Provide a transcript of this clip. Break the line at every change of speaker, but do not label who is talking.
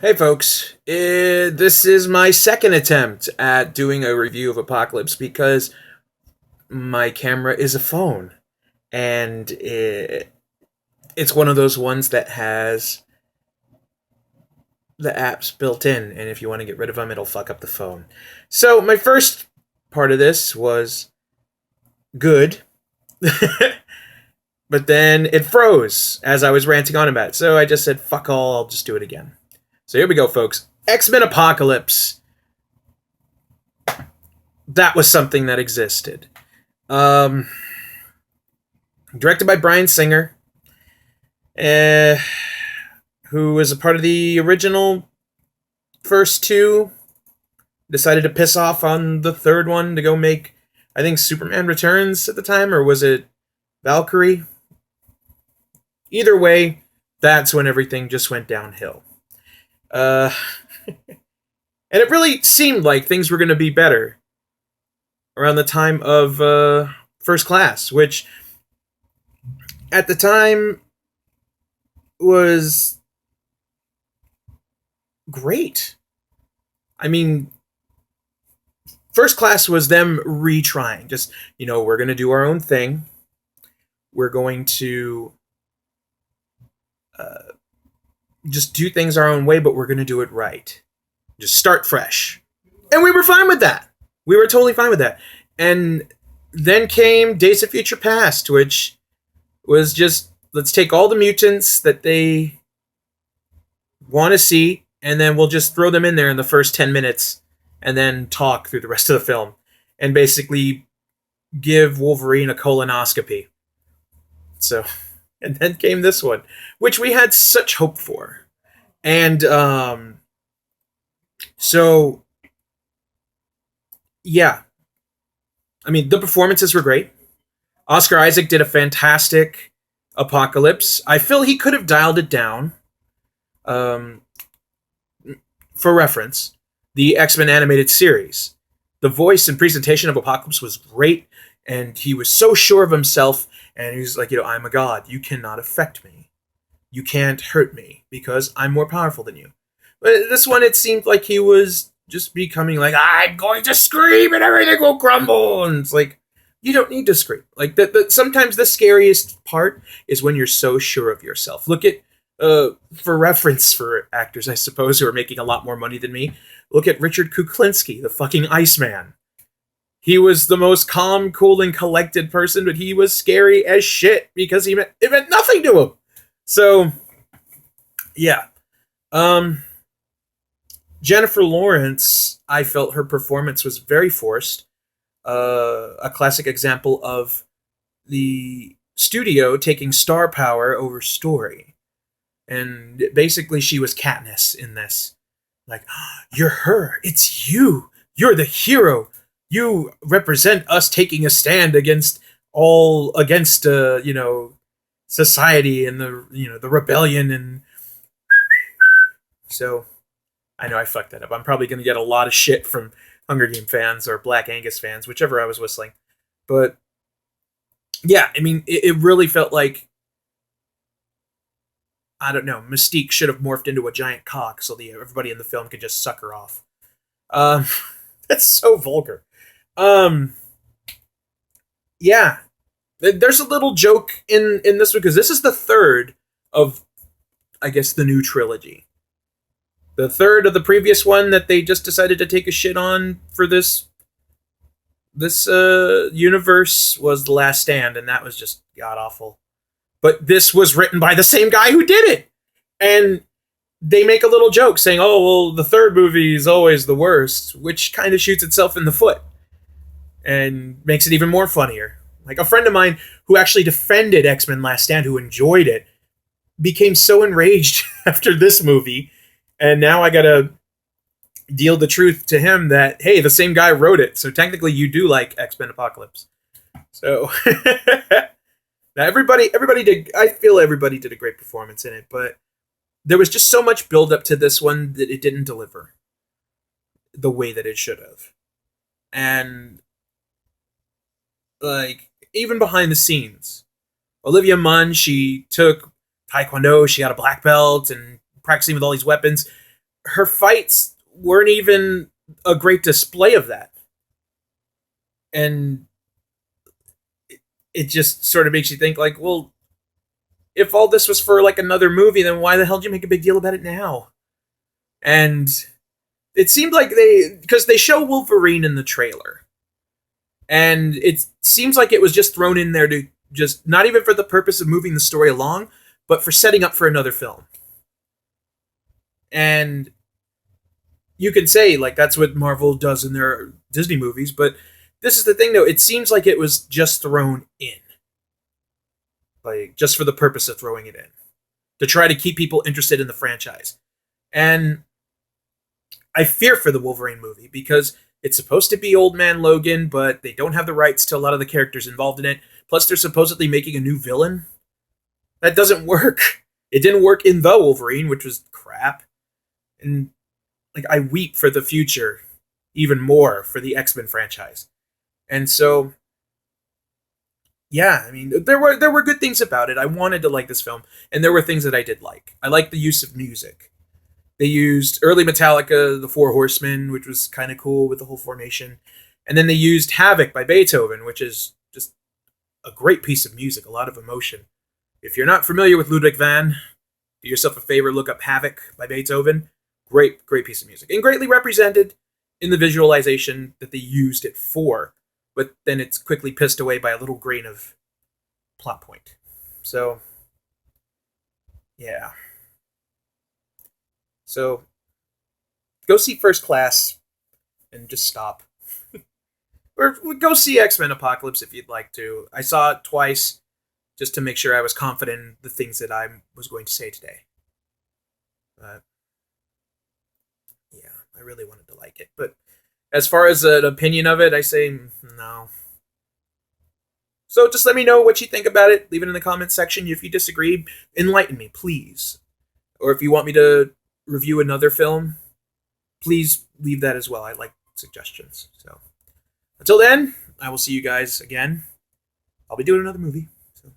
Hey folks, this is my second attempt at doing a review of Apocalypse because my camera is a phone and it's one of those ones that has the apps built in, and if you want to get rid of them, it'll fuck up the phone. So my first part of this was good, but then it froze as I was ranting on about it. So I just said, fuck all, I'll just do it again. So here we go, folks. X-Men Apocalypse. That was something that existed. Directed by Bryan Singer, who was a part of the original first two. Decided to piss off on the third one to go make, I think, Superman Returns at the time, or was it Valkyrie? Either way, that's when everything just went downhill. And it really seemed like things were going to be better around the time of First Class, which at the time was great. I mean, First Class was them retrying. Just, we're going to do our own thing. We're going to just do things our own way, but we're going to do it right. Just start fresh. And we were fine with that. We were totally fine with that. And then came Days of Future Past, which was just, let's take all the mutants that they want to see, and then we'll just throw them in there in the first 10 minutes, and then talk through the rest of the film. And basically give Wolverine a colonoscopy. So, and then came this one, which we had such hope for. And, so, yeah. I mean, the performances were great. Oscar Isaac did a fantastic Apocalypse. I feel he could have dialed it down. For reference, the X-Men animated series. The voice and presentation of Apocalypse was great, and he was so sure of himself, and he was like, I'm a god. You cannot affect me. You can't hurt me, because I'm more powerful than you. But this one, it seemed like he was just becoming like, I'm going to scream and everything will crumble. And it's like, you don't need to scream. Like, sometimes the scariest part is when you're so sure of yourself. Look at, for reference for actors, I suppose, who are making a lot more money than me, look at Richard Kuklinski, the fucking Iceman. He was the most calm, cool, and collected person, but he was scary as shit because it meant nothing to him. So, yeah. Jennifer Lawrence, I felt her performance was very forced. A classic example of the studio taking star power over story. And basically she was Katniss in this. Like, you're her. It's you. You're the hero. You represent us taking a stand against society and the rebellion. And so I know I fucked that up. I'm probably going to get a lot of shit from Hunger Game fans or Black Angus fans, whichever I was whistling. But yeah, I mean, it really felt like, I don't know, Mystique should have morphed into a giant cock so everybody in the film could just suck her off. That's so vulgar. Yeah. There's a little joke in this one, because this is the third of, I guess, the new trilogy. The third of the previous one that they just decided to take a shit on for this universe was The Last Stand, and that was just god-awful. But this was written by the same guy who did it! And they make a little joke saying, oh, well, the third movie is always the worst, which kind of shoots itself in the foot and makes it even more funnier. Like, a friend of mine who actually defended X-Men Last Stand, who enjoyed it, became so enraged after this movie, and now I gotta deal the truth to him that, hey, the same guy wrote it, so technically you do like X-Men Apocalypse. So, now everybody did, I feel everybody did a great performance in it, but there was just so much build up to this one that it didn't deliver the way that it should have. And, like, even behind the scenes, Olivia Munn, she took Taekwondo, she got a black belt, and practicing with all these weapons. her fights weren't even a great display of that. And it just sort of makes you think, like, well, if all this was for like another movie, then why the hell did you make a big deal about it now? And it seemed like because they show Wolverine in the trailer, and it seems like it was just thrown in there to just not even for the purpose of moving the story along, but for setting up for another film. And you can say like that's what Marvel does in their Disney movies, but this is the thing though, it seems like it was just thrown in. Like just for the purpose of throwing it in. To try to keep people interested in the franchise. And I fear for the Wolverine movie because it's supposed to be Old Man Logan, but they don't have the rights to a lot of the characters involved in it. Plus, they're supposedly making a new villain. That doesn't work. It didn't work in The Wolverine, which was crap. And like I weep for the future even more for the X-Men franchise. And so yeah, I mean there were good things about it. I wanted to like this film, and there were things that I did like. I liked the use of music. They used early Metallica, The Four Horsemen, which was kind of cool with the whole formation. And then they used Havoc by Beethoven, which is just a great piece of music, a lot of emotion. If you're not familiar with Ludwig van, do yourself a favor, look up Havoc by Beethoven. Great, great piece of music. And greatly represented in the visualization that they used it for. But then it's quickly pissed away by a little grain of plot point. So, yeah. So, go see First Class and just stop. Or go see X-Men Apocalypse if you'd like to. I saw it twice just to make sure I was confident in the things that I was going to say today. But, yeah, I really wanted to like it. But as far as an opinion of it, I say no. So just let me know what you think about it. Leave it in the comments section. If you disagree, enlighten me, please. Or if you want me to review another film, please leave that as well. I like suggestions. So until then, I will see you guys again. I'll be doing another movie. So.